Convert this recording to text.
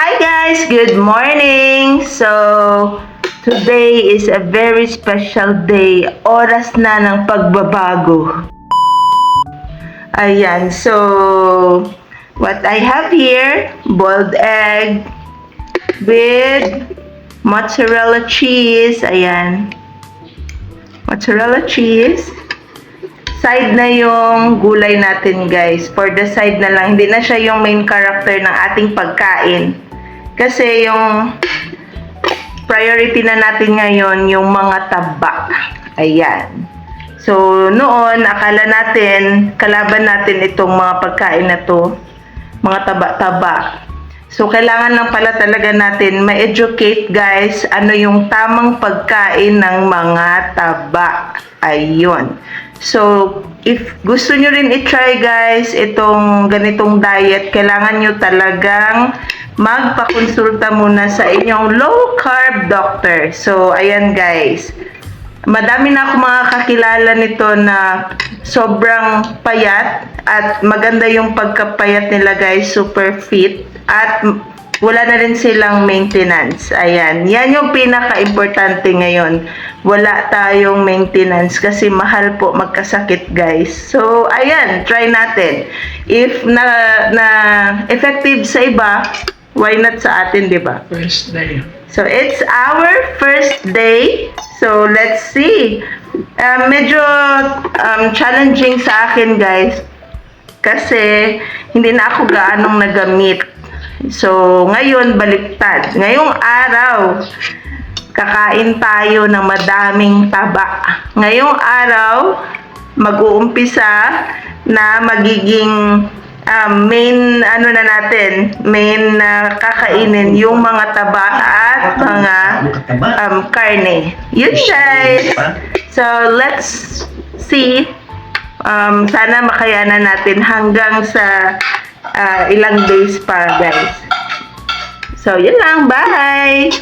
Hi guys, good morning. So, today is a very special day. Oras na ng pagbabago. Ayan, so what I have here, boiled egg with mozzarella cheese. Ayan. Mozzarella cheese. Side na yung gulay natin, guys. For the side na lang. Hindi na siya yung main character ng ating pagkain. Kasi yung priority na natin ngayon, yung mga taba. Ayan. So, noon, akala natin, kalaban natin itong mga pagkain na to. Mga taba-taba. So, kailangan lang pala talaga natin ma-educate, guys, ano yung tamang pagkain ng mga taba. Ayun. So, if gusto nyo rin i-try, guys, itong ganitong diet, kailangan nyo talagang magpakonsulta muna sa inyong low-carb doctor. So, ayan, guys. Madami na ako mga kakilala nito na sobrang payat at maganda yung pagkapayat nila, guys. Super fit at wala na rin silang maintenance. Ayan. Yan yung pinaka-importante ngayon. Wala tayong maintenance kasi mahal po magkasakit, guys. So, ayan. Try natin. If na effective sa iba, why not sa atin, di ba? First day. So, it's our first day. So, let's see. Medyo challenging sa akin, guys. Kasi, hindi na ako gaanong nagamit. So, ngayon, baliktad. Ngayong araw, kakain tayo ng madaming taba. Ngayong araw, mag-uumpisa na magiging main kakainin yung mga taba at mga karne. Yun, guys. So, let's see. Sana makayanan natin hanggang sa ilang days pa, guys. So, yun lang. Bye!